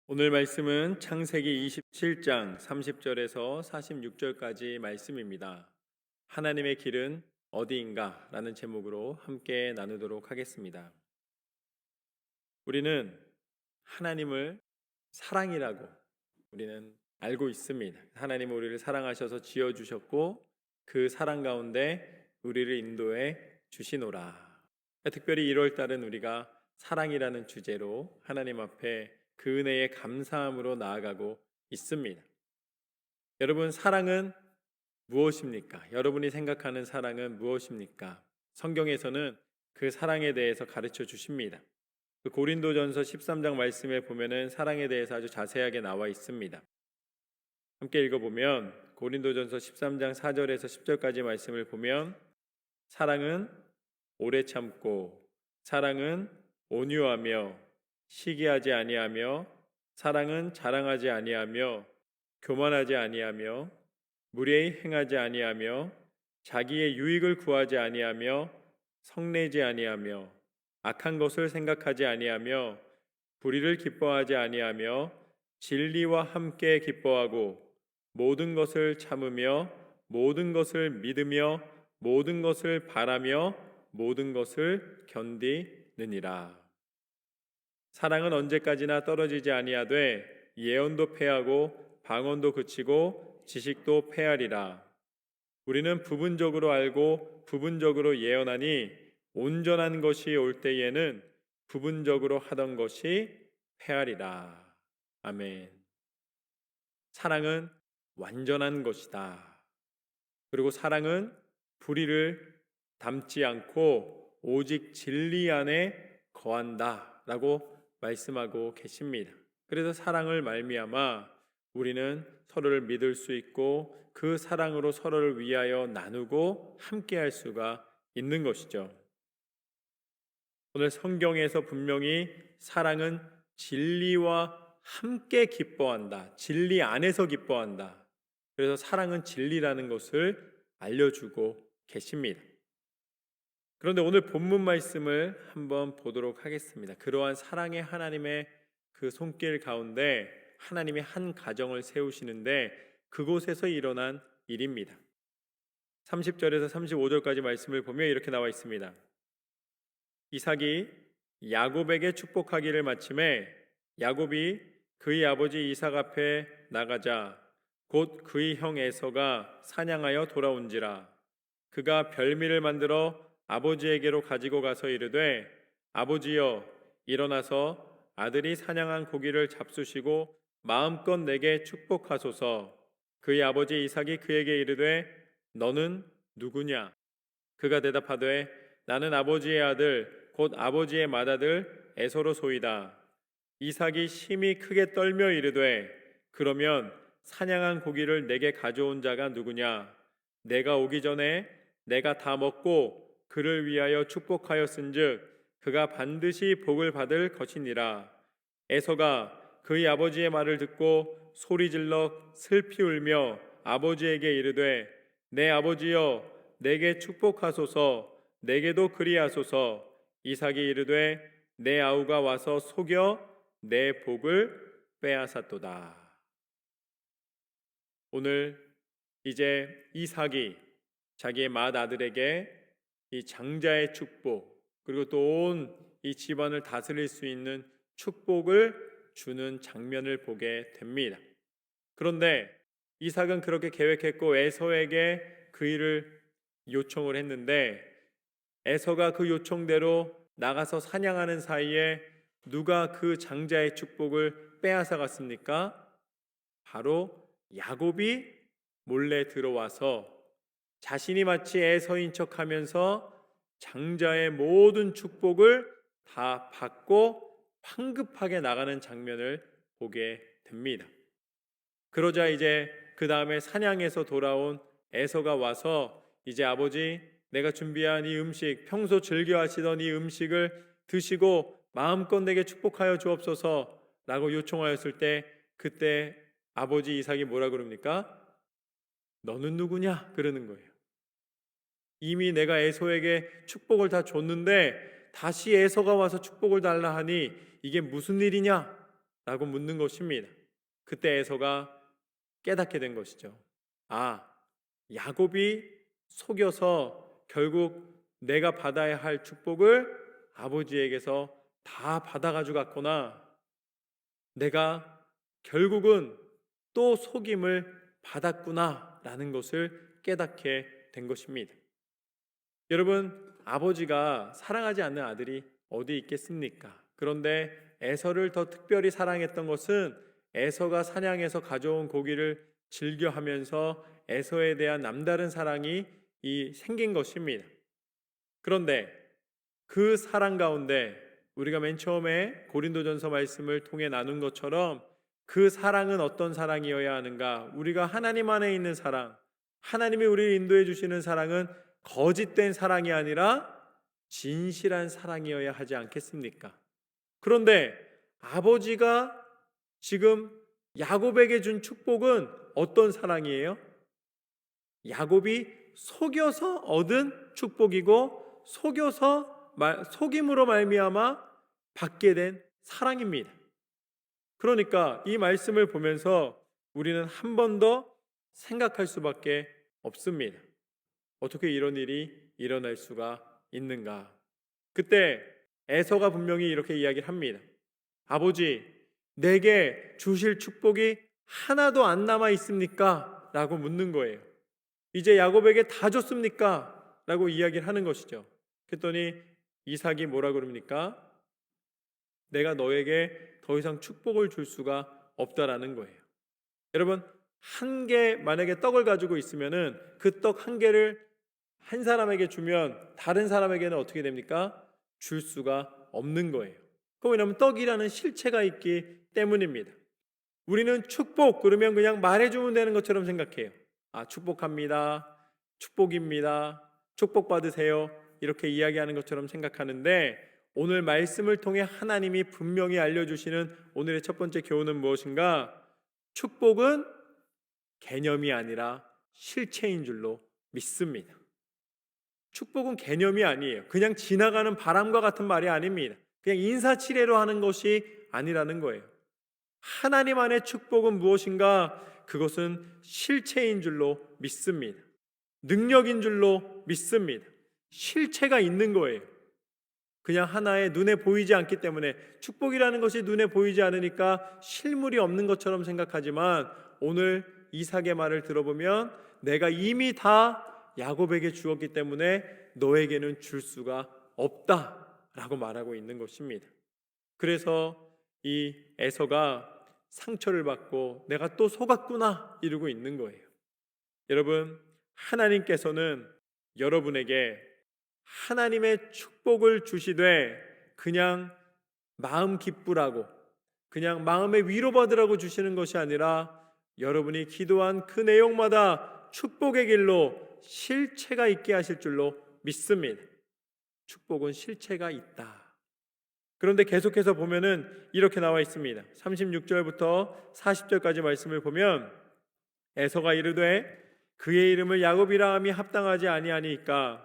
오늘 말씀은 창세기 27장 30절에서 46절까지 말씀입니다. 하나님의 길은 어디인가? 라는 제목으로 함께 나누도록 하겠습니다. 우리는 하나님을 사랑이라고 우리는 알고 있습니다. 하나님은 우리를 사랑하셔서 지어주셨고 그 사랑 가운데 우리를 인도해 주시노라. 특별히 1월달은 우리가 사랑이라는 주제로 하나님 앞에 그 은혜에 감사함으로 나아가고 있습니다. 여러분, 사랑은 무엇입니까? 여러분이 생각하는 사랑은 무엇입니까? 성경에서는 그 사랑에 대해서 가르쳐 주십니다. 그 고린도전서 13장 말씀에 보면은 사랑에 대해서 아주 자세하게 나와 있습니다. 함께 읽어보면 고린도전서 13장 4절에서 10절까지 말씀을 보면 사랑은 오래 참고 사랑은 온유하며 시기하지 아니하며 사랑은 자랑하지 아니하며 교만하지 아니하며 무례히 행하지 아니하며 자기의 유익을 구하지 아니하며 성내지 아니하며 악한 것을 생각하지 아니하며 불의를 기뻐하지 아니하며 진리와 함께 기뻐하고 모든 것을 참으며 모든 것을 믿으며 모든 것을 바라며 모든 것을 견디느니라. 사랑은 언제까지나 떨어지지 아니하되 예언도 패하고 방언도 그치고 지식도 패하리라. 우리는 부분적으로 알고 부분적으로 예언하니 온전한 것이 올 때에는 부분적으로 하던 것이 패하리라. 아멘. 사랑은 완전한 것이다. 그리고 사랑은 불의를 담지 않고 오직 진리 안에 거한다 라고 말씀하고 계십니다. 그래서 사랑을 말미암아 우리는 서로를 믿을 수 있고 그 사랑으로 서로를 위하여 나누고 함께할 수가 있는 것이죠. 오늘 성경에서 분명히 사랑은 진리와 함께 기뻐한다. 진리 안에서 기뻐한다. 그래서 사랑은 진리라는 것을 알려주고 계십니다. 그런데 오늘 본문 말씀을 한번 보도록 하겠습니다. 그러한 사랑의 하나님의 그 손길 가운데 하나님이 한 가정을 세우시는데 그곳에서 일어난 일입니다. 30절에서 35절까지 말씀을 보면 이렇게 나와 있습니다. 이삭이 야곱에게 축복하기를 마침에 야곱이 그의 아버지 이삭 앞에 나가자 곧 그의 형 에서가 사냥하여 돌아온지라. 그가 별미를 만들어 아버지에게로 가지고 가서 이르되 아버지여 일어나서 아들이 사냥한 고기를 잡수시고 마음껏 내게 축복하소서. 그의 아버지 이삭이 그에게 이르되 너는 누구냐? 그가 대답하되 나는 아버지의 아들 곧 아버지의 맏아들 에서로소이다. 이삭이 심히 크게 떨며 이르되 그러면 사냥한 고기를 내게 가져온 자가 누구냐? 내가 오기 전에 내가 다 먹고 그를 위하여 축복하였은즉 그가 반드시 복을 받을 것이니라. 에서가 그의 아버지의 말을 듣고 소리질러 슬피 울며 아버지에게 이르되 내 아버지여 내게 축복하소서. 내게도 그리하소서. 이삭이 이르되 내 아우가 와서 속여 내 복을 빼앗았도다. 오늘 이제 이삭이 자기의 맏아들에게 이 장자의 축복 그리고 또 온 이 집안을 다스릴 수 있는 축복을 주는 장면을 보게 됩니다. 그런데 이삭은 그렇게 계획했고 에서에게 그 일을 요청을 했는데 에서가 그 요청대로 나가서 사냥하는 사이에 누가 그 장자의 축복을 빼앗아 갔습니까? 바로 야곱이 몰래 들어와서 자신이 마치 에서인 척하면서 장자의 모든 축복을 다 받고 황급하게 나가는 장면을 보게 됩니다. 그러자 이제 그 다음에 사냥에서 돌아온 에서가 와서 이제 아버지 내가 준비한 이 음식 평소 즐겨 하시던 이 음식을 드시고 마음껏 내게 축복하여 주옵소서 라고 요청하였을 때 그때 아버지 이삭이 뭐라 그럽니까? 너는 누구냐? 그러는 거예요. 이미 내가 에서에게 축복을 다 줬는데 다시 에서가 와서 축복을 달라 하니 이게 무슨 일이냐? 라고 묻는 것입니다. 그때 에서가 깨닫게 된 것이죠. 야곱이 속여서 결국 내가 받아야 할 축복을 아버지에게서 다 받아가지고 갔구나. 내가 결국은 또 속임을 받았구나 라는 것을 깨닫게 된 것입니다. 여러분, 아버지가 사랑하지 않는 아들이 어디 있겠습니까? 그런데 에서를 더 특별히 사랑했던 것은 에서가 사냥해서 가져온 고기를 즐겨하면서 에서에 대한 남다른 사랑이 생긴 것입니다. 그런데 그 사랑 가운데 우리가 맨 처음에 고린도전서 말씀을 통해 나눈 것처럼 그 사랑은 어떤 사랑이어야 하는가? 우리가 하나님 안에 있는 사랑, 하나님이 우리를 인도해 주시는 사랑은 거짓된 사랑이 아니라 진실한 사랑이어야 하지 않겠습니까? 그런데 아버지가 지금 야곱에게 준 축복은 어떤 사랑이에요? 야곱이 속여서 얻은 축복이고 속임으로 말미암아 받게 된 사랑입니다. 그러니까 이 말씀을 보면서 우리는 한 번 더 생각할 수밖에 없습니다. 어떻게 이런 일이 일어날 수가 있는가? 그때 에서가 분명히 이렇게 이야기를 합니다. 아버지, 내게 주실 축복이 하나도 안 남아 있습니까? 라고 묻는 거예요. 이제 야곱에게 다 줬습니까? 라고 이야기를 하는 것이죠. 그랬더니 이삭이 뭐라 그럽니까? 내가 너에게 더 이상 축복을 줄 수가 없다라는 거예요. 여러분, 한 개 만약에 떡을 가지고 있으면은 그 떡 한 개를 한 사람에게 주면 다른 사람에게는 어떻게 됩니까? 줄 수가 없는 거예요. 왜냐하면 떡이라는 실체가 있기 때문입니다. 우리는 축복 그러면 그냥 말해주면 되는 것처럼 생각해요. 축복합니다. 축복입니다. 축복 받으세요. 이렇게 이야기하는 것처럼 생각하는데 오늘 말씀을 통해 하나님이 분명히 알려주시는 오늘의 첫 번째 교훈은 무엇인가? 축복은 개념이 아니라 실체인 줄로 믿습니다. 축복은 개념이 아니에요. 그냥 지나가는 바람과 같은 말이 아닙니다. 그냥 인사치레로 하는 것이 아니라는 거예요. 하나님 안의 축복은 무엇인가? 그것은 실체인 줄로 믿습니다. 능력인 줄로 믿습니다. 실체가 있는 거예요. 그냥 하나의 눈에 보이지 않기 때문에 축복이라는 것이 눈에 보이지 않으니까 실물이 없는 것처럼 생각하지만 오늘 이삭의 말을 들어보면 내가 이미 다 야곱에게 주었기 때문에 너에게는 줄 수가 없다라고 말하고 있는 것입니다. 그래서 이 에서가 상처를 받고 내가 또 속았구나 이러고 있는 거예요. 여러분, 하나님께서는 여러분에게 하나님의 축복을 주시되 그냥 마음 기쁘라고 그냥 마음에 위로받으라고 주시는 것이 아니라 여러분이 기도한 그 내용마다 축복의 길로 실체가 있게 하실 줄로 믿습니다. 축복은 실체가 있다. 그런데 계속해서 보면은 이렇게 나와 있습니다. 36절부터 40절까지 말씀을 보면 에서가 이르되 그의 이름을 야곱이라 함이 합당하지 아니하니까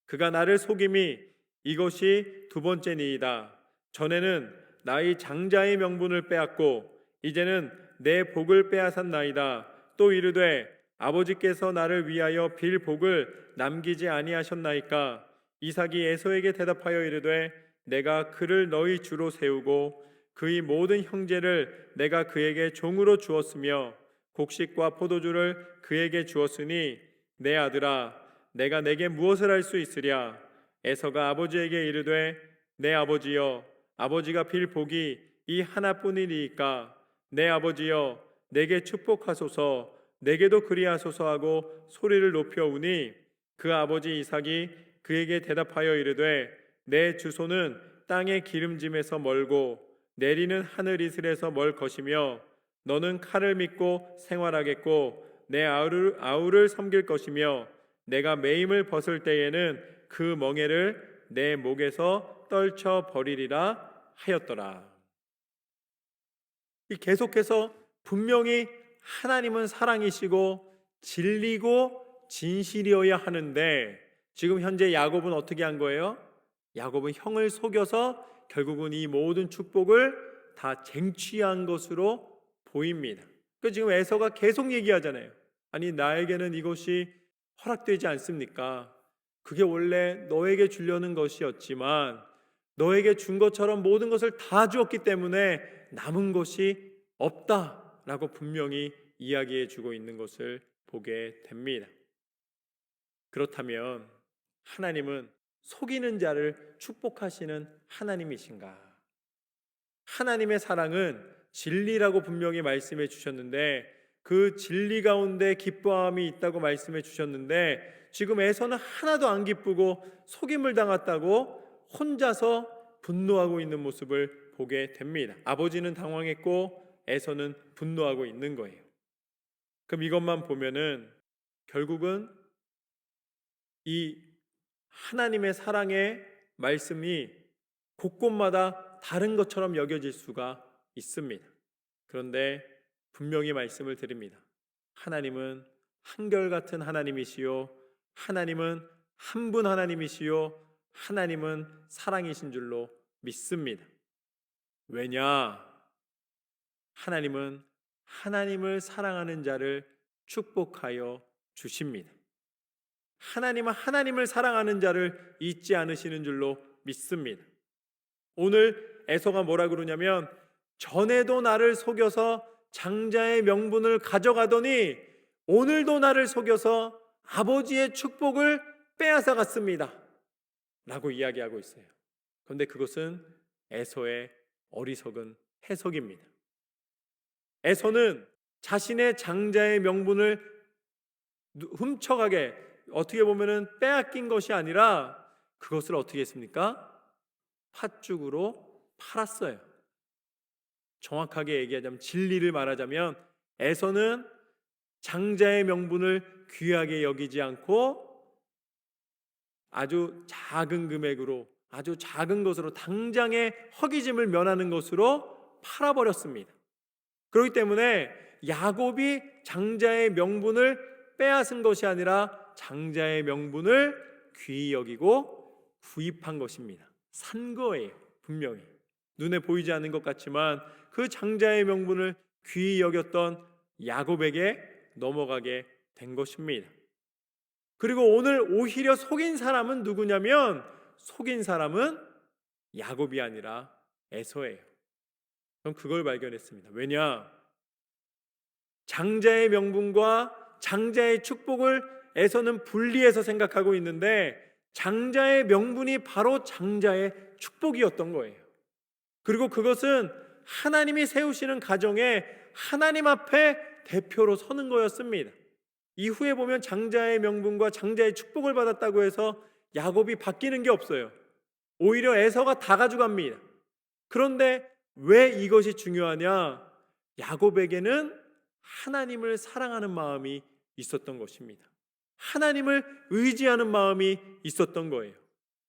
그가 나를 속임이 이것이 두 번째니이다. 전에는 나의 장자의 명분을 빼앗고 이제는 내 복을 빼앗았나이다. 또 이르되 아버지께서 나를 위하여 빌 복을 남기지 아니하셨나이까. 이삭이 에서에게 대답하여 이르되 내가 그를 너희 주로 세우고 그의 모든 형제를 내가 그에게 종으로 주었으며 곡식과 포도주를 그에게 주었으니 내 아들아 내가 내게 무엇을 할 수 있으랴. 에서가 아버지에게 이르되 내 아버지여 아버지가 빌 복이 이 하나뿐이니까 내 아버지여 내게 축복하소서 내게도 그리하소서 하고 소리를 높여 우니 그 아버지 이삭이 그에게 대답하여 이르되 내 주소는 땅의 기름짐에서 멀고 내리는 하늘 이슬에서 멀 것이며 너는 칼을 믿고 생활하겠고 내 아우를 섬길 것이며 내가 매임을 벗을 때에는 그 멍에를 내 목에서 떨쳐 버리리라 하였더라. 계속해서 분명히 하나님은 사랑이시고 진리고 진실이어야 하는데 지금 현재 야곱은 어떻게 한 거예요? 야곱은 형을 속여서 결국은 이 모든 축복을 다 쟁취한 것으로 보입니다. 그 지금 에서가 계속 얘기하잖아요. 아니 나에게는 이것이 허락되지 않습니까? 그게 원래 너에게 주려는 것이었지만 너에게 준 것처럼 모든 것을 다 주었기 때문에 남은 것이 없다라고 분명히 이야기해 주고 있는 것을 보게 됩니다. 그렇다면 하나님은 속이는 자를 축복하시는 하나님이신가? 하나님의 사랑은 진리라고 분명히 말씀해 주셨는데 그 진리 가운데 기뻐함이 있다고 말씀해 주셨는데 지금 에서는 하나도 안 기쁘고 속임을 당했다고 혼자서 분노하고 있는 모습을 보게 됩니다. 아버지는 당황했고 에서는 분노하고 있는 거예요. 그럼 이것만 보면은 결국은 이 하나님의 사랑의 말씀이 곳곳마다 다른 것처럼 여겨질 수가 있습니다. 그런데 분명히 말씀을 드립니다. 하나님은 한결같은 하나님이시요 하나님은 한 분 하나님이시요 하나님은 사랑이신 줄로 믿습니다. 왜냐? 하나님은 하나님을 사랑하는 자를 축복하여 주십니다. 하나님은 하나님을 사랑하는 자를 잊지 않으시는 줄로 믿습니다. 오늘 에서가 뭐라 그러냐면 전에도 나를 속여서 장자의 명분을 가져가더니 오늘도 나를 속여서 아버지의 축복을 빼앗아 갔습니다 라고 이야기하고 있어요. 그런데 그것은 에서의 어리석은 해석입니다. 에서는 자신의 장자의 명분을 훔쳐가게 어떻게 보면은 빼앗긴 것이 아니라 그것을 어떻게 했습니까? 팥죽으로 팔았어요. 정확하게 얘기하자면 진리를 말하자면 에서는 장자의 명분을 귀하게 여기지 않고 아주 작은 금액으로 아주 작은 것으로 당장의 허기짐을 면하는 것으로 팔아버렸습니다. 그렇기 때문에 야곱이 장자의 명분을 빼앗은 것이 아니라 장자의 명분을 귀히 여기고 구입한 것입니다. 산 거예요. 분명히 눈에 보이지 않는 것 같지만 그 장자의 명분을 귀히 여겼던 야곱에게 넘어가게 된 것입니다. 그리고 오늘 오히려 속인 사람은 누구냐면 속인 사람은 야곱이 아니라 에서예요. 전 그걸 발견했습니다. 왜냐? 장자의 명분과 장자의 축복을 에서는 분리해서 생각하고 있는데 장자의 명분이 바로 장자의 축복이었던 거예요. 그리고 그것은 하나님이 세우시는 가정에 하나님 앞에 대표로 서는 거였습니다. 이후에 보면 장자의 명분과 장자의 축복을 받았다고 해서 야곱이 바뀌는 게 없어요. 오히려 에서가 다 가져갑니다. 그런데 왜 이것이 중요하냐? 야곱에게는 하나님을 사랑하는 마음이 있었던 것입니다. 하나님을 의지하는 마음이 있었던 거예요.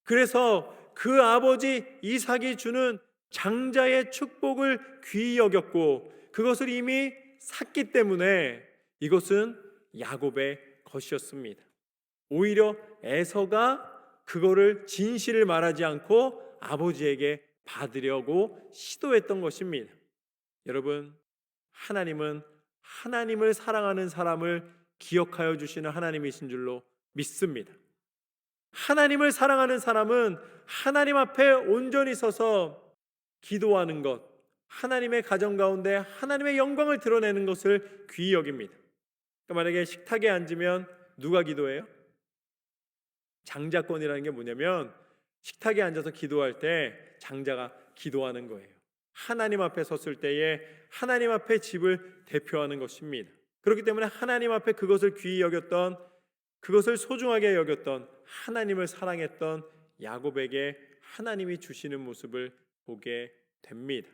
그래서 그 아버지 이삭이 주는 장자의 축복을 귀히 여겼고 그것을 이미 샀기 때문에 이것은 야곱의 것이었습니다. 오히려 에서가 그거를 진실을 말하지 않고 아버지에게 받으려고 시도했던 것입니다. 여러분, 하나님은 하나님을 사랑하는 사람을 기억하여 주시는 하나님이신 줄로 믿습니다. 하나님을 사랑하는 사람은 하나님 앞에 온전히 서서 기도하는 것, 하나님의 가정 가운데 하나님의 영광을 드러내는 것을 귀히 여깁니다. 그러니까 만약에 식탁에 앉으면 누가 기도해요? 장자권이라는 게 뭐냐면 식탁에 앉아서 기도할 때 장자가 기도하는 거예요. 하나님 앞에 섰을 때에 하나님 앞에 집을 대표하는 것입니다. 그렇기 때문에 하나님 앞에 그것을 귀히 여겼던, 그것을 소중하게 여겼던, 하나님을 사랑했던 야곱에게 하나님이 주시는 모습을 보게 됩니다.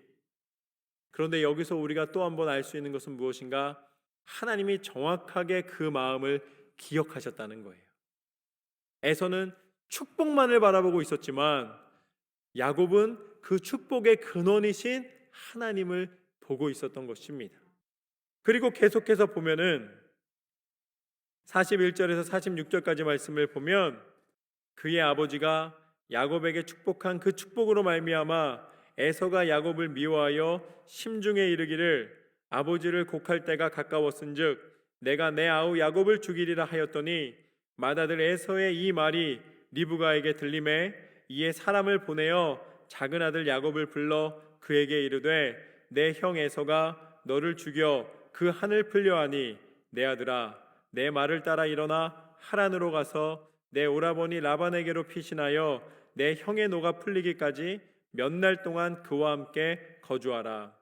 그런데 여기서 우리가 또 한 번 알 수 있는 것은 무엇인가? 하나님이 정확하게 그 마음을 기억하셨다는 거예요. 에서는 축복만을 바라보고 있었지만 야곱은 그 축복의 근원이신 하나님을 보고 있었던 것입니다. 그리고 계속해서 보면은 41절에서 46절까지 말씀을 보면 그의 아버지가 야곱에게 축복한 그 축복으로 말미암아 에서가 야곱을 미워하여 심중에 이르기를 아버지를 곡할 때가 가까웠은즉 내가 내 아우 야곱을 죽이리라 하였더니 맏아들 에서의 이 말이 리브가에게 들림에 이에 사람을 보내어 작은 아들 야곱을 불러 그에게 이르되 내 형 에서가 너를 죽여 그 한을 풀려 하니 내 아들아 내 말을 따라 일어나 하란으로 가서 내 오라버니 라반에게로 피신하여 내 형의 노가 풀리기까지 몇 날 동안 그와 함께 거주하라.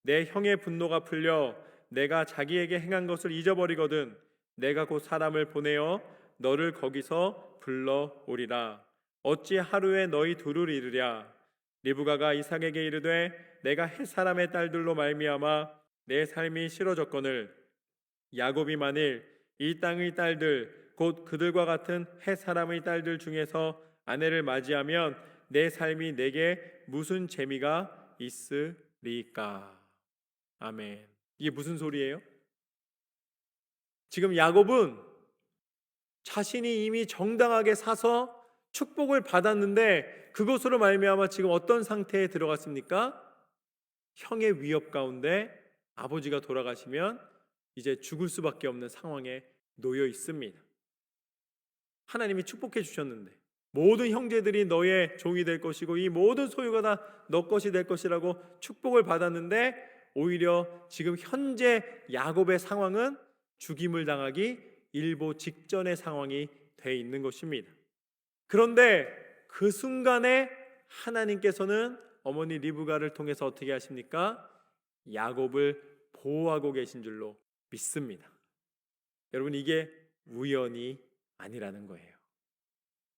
내 형의 분노가 풀려 내가 자기에게 행한 것을 잊어버리거든 내가 곧 사람을 보내어 너를 거기서 불러오리라. 어찌 하루에 너희 둘을 이르랴. 리브가가 이삭에게 이르되 내가 헷 사람의 딸들로 말미암아 내 삶이 싫어졌거늘 야곱이 만일 이 땅의 딸들 곧 그들과 같은 헷 사람의 딸들 중에서 아내를 맞이하면 내 삶이 내게 무슨 재미가 있으리까. 아멘. 이게 무슨 소리예요? 지금 야곱은 자신이 이미 정당하게 사서 축복을 받았는데 그것으로 말미암아 지금 어떤 상태에 들어갔습니까? 형의 위협 가운데 아버지가 돌아가시면 이제 죽을 수밖에 없는 상황에 놓여 있습니다. 하나님이 축복해 주셨는데 모든 형제들이 너의 종이 될 것이고 이 모든 소유가 다 너 것이 될 것이라고 축복을 받았는데 오히려 지금 현재 야곱의 상황은 죽임을 당하기 일보 직전의 상황이 돼 있는 것입니다. 그런데 그 순간에 하나님께서는 어머니 리브가를 통해서 어떻게 하십니까? 야곱을 보호하고 계신 줄로 믿습니다. 여러분 이게 우연이 아니라는 거예요.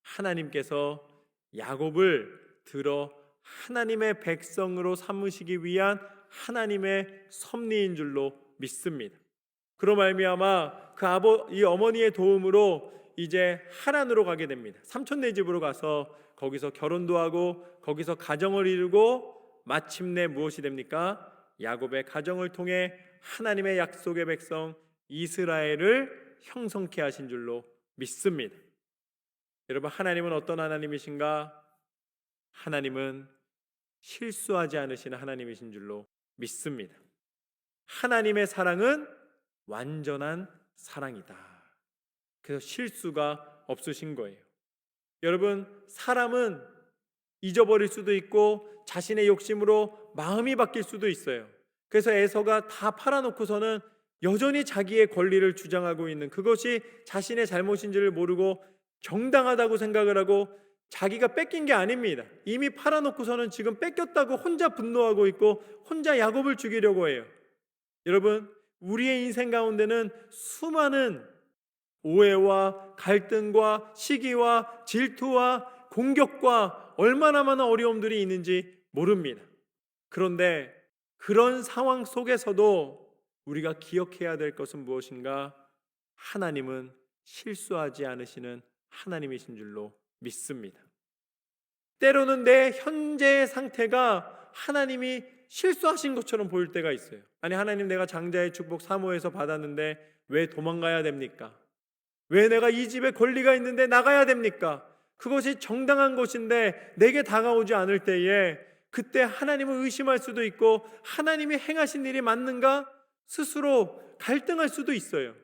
하나님께서 야곱을 들어 하나님의 백성으로 삼으시기 위한 하나님의 섭리인 줄로 믿습니다. 그로 말미암아 이 어머니의 도움으로 이제 하란으로 가게 됩니다. 삼촌네 집으로 가서 거기서 결혼도 하고 거기서 가정을 이루고 마침내 무엇이 됩니까? 야곱의 가정을 통해 하나님의 약속의 백성 이스라엘을 형성케 하신 줄로 믿습니다. 여러분 하나님은 어떤 하나님이신가? 하나님은 실수하지 않으시는 하나님이신 줄로 믿습니다. 하나님의 사랑은 완전한 사랑이다. 그래서 실수가 없으신 거예요. 여러분 사람은 잊어버릴 수도 있고 자신의 욕심으로 마음이 바뀔 수도 있어요. 그래서 에서가 다 팔아놓고서는 여전히 자기의 권리를 주장하고 있는 그것이 자신의 잘못인지를 모르고 정당하다고 생각을 하고 자기가 뺏긴 게 아닙니다. 이미 팔아놓고서는 지금 뺏겼다고 혼자 분노하고 있고 혼자 야곱을 죽이려고 해요. 여러분 우리의 인생 가운데는 수많은 오해와 갈등과 시기와 질투와 공격과 얼마나 많은 어려움들이 있는지 모릅니다. 그런데 그런 상황 속에서도 우리가 기억해야 될 것은 무엇인가? 하나님은 실수하지 않으시는 하나님이신 줄로 믿습니다. 때로는 내 현재의 상태가 하나님이 실수하신 것처럼 보일 때가 있어요. 아니 하나님 내가 장자의 축복 사모해서 받았는데 왜 도망가야 됩니까? 왜 내가 이 집에 권리가 있는데 나가야 됩니까? 그것이 정당한 것인데 내게 다가오지 않을 때에 그때 하나님을 의심할 수도 있고 하나님이 행하신 일이 맞는가? 스스로 갈등할 수도 있어요.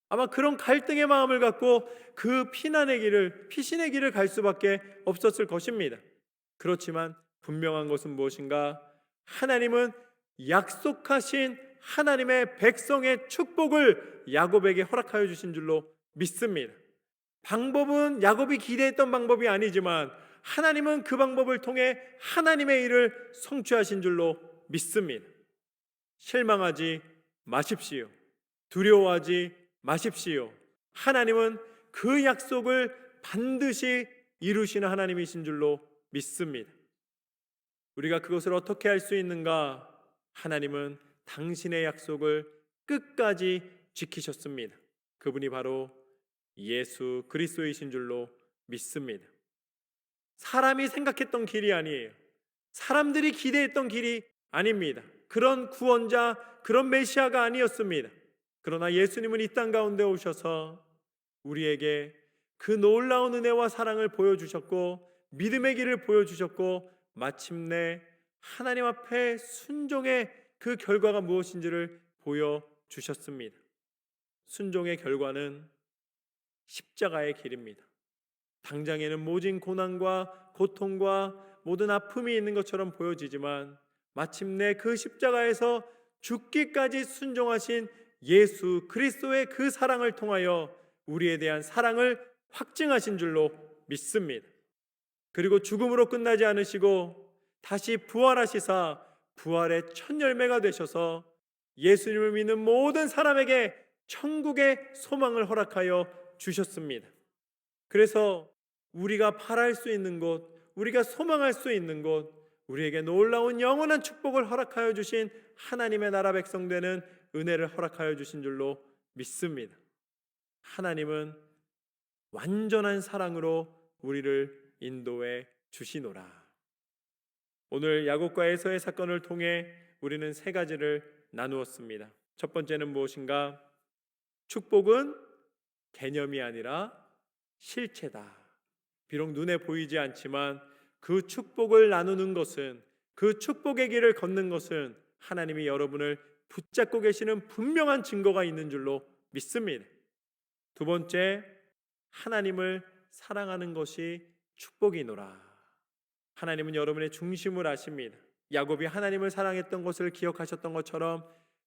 아마 그런 갈등의 마음을 갖고 그 피신의 길을 갈 수밖에 없었을 것입니다. 그렇지만 분명한 것은 무엇인가? 하나님은 약속하신 하나님의 백성의 축복을 야곱에게 허락하여 주신 줄로 믿습니다. 방법은 야곱이 기대했던 방법이 아니지만 하나님은 그 방법을 통해 하나님의 일을 성취하신 줄로 믿습니다. 실망하지 마십시오. 두려워하지 마십시오. 하나님은 그 약속을 반드시 이루시는 하나님이신 줄로 믿습니다. 우리가 그것을 어떻게 할 수 있는가? 하나님은 당신의 약속을 끝까지 지키셨습니다. 그분이 바로 예수 그리스도이신 줄로 믿습니다. 사람이 생각했던 길이 아니에요. 사람들이 기대했던 길이 아닙니다. 그런 구원자, 그런 메시아가 아니었습니다. 그러나 예수님은 이 땅 가운데 오셔서 우리에게 그 놀라운 은혜와 사랑을 보여주셨고 믿음의 길을 보여주셨고 마침내 하나님 앞에 순종의 그 결과가 무엇인지를 보여주셨습니다. 순종의 결과는 십자가의 길입니다. 당장에는 모진 고난과 고통과 모든 아픔이 있는 것처럼 보여지지만 마침내 그 십자가에서 죽기까지 순종하신 예수 그리스도의 그 사랑을 통하여 우리에 대한 사랑을 확증하신 줄로 믿습니다. 그리고 죽음으로 끝나지 않으시고 다시 부활하시사 부활의 첫 열매가 되셔서 예수님을 믿는 모든 사람에게 천국의 소망을 허락하여 주셨습니다. 그래서 우리가 바랄 수 있는 곳, 우리가 소망할 수 있는 곳, 우리에게 놀라운 영원한 축복을 허락하여 주신 하나님의 나라 백성 되는 은혜를 허락하여 주신 줄로 믿습니다. 하나님은 완전한 사랑으로 우리를 인도해 주시노라. 오늘 야곱과 에서의 사건을 통해 우리는 세 가지를 나누었습니다. 첫 번째는 무엇인가? 축복은 개념이 아니라 실체다. 비록 눈에 보이지 않지만 그 축복을 나누는 것은, 그 축복의 길을 걷는 것은 하나님이 여러분을 붙잡고 계시는 분명한 증거가 있는 줄로 믿습니다. 두 번째, 하나님을 사랑하는 것이 축복이노라. 하나님은 여러분의 중심을 아십니다. 야곱이 하나님을 사랑했던 것을 기억하셨던 것처럼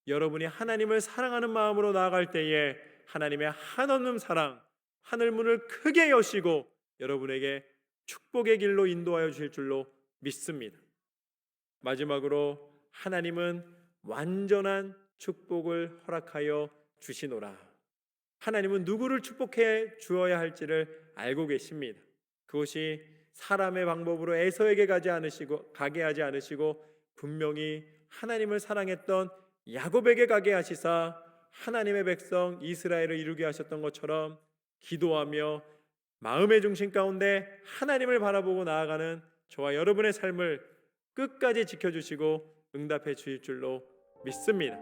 여러분이 하나님을 사랑하는 마음으로 나아갈 때에 하나님의 한없는 사랑, 하늘문을 크게 여시고 여러분에게 축복의 길로 인도하여 주실 줄로 믿습니다. 마지막으로 하나님은 완전한 축복을 허락하여 주시노라. 하나님은 누구를 축복해 주어야 할지를 알고 계십니다. 그것이 사람의 방법으로 에서에게 가게 하지 않으시고 분명히 하나님을 사랑했던 야곱에게 가게 하시사 하나님의 백성 이스라엘을 이루게 하셨던 것처럼 기도하며 마음의 중심 가운데 하나님을 바라보고 나아가는 저와 여러분의 삶을 끝까지 지켜주시고 응답해 주실 줄로 믿습니다.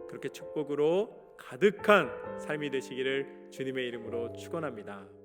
그렇게 축복으로 가득한 삶이 되시기를 주님의 이름으로 축원합니다.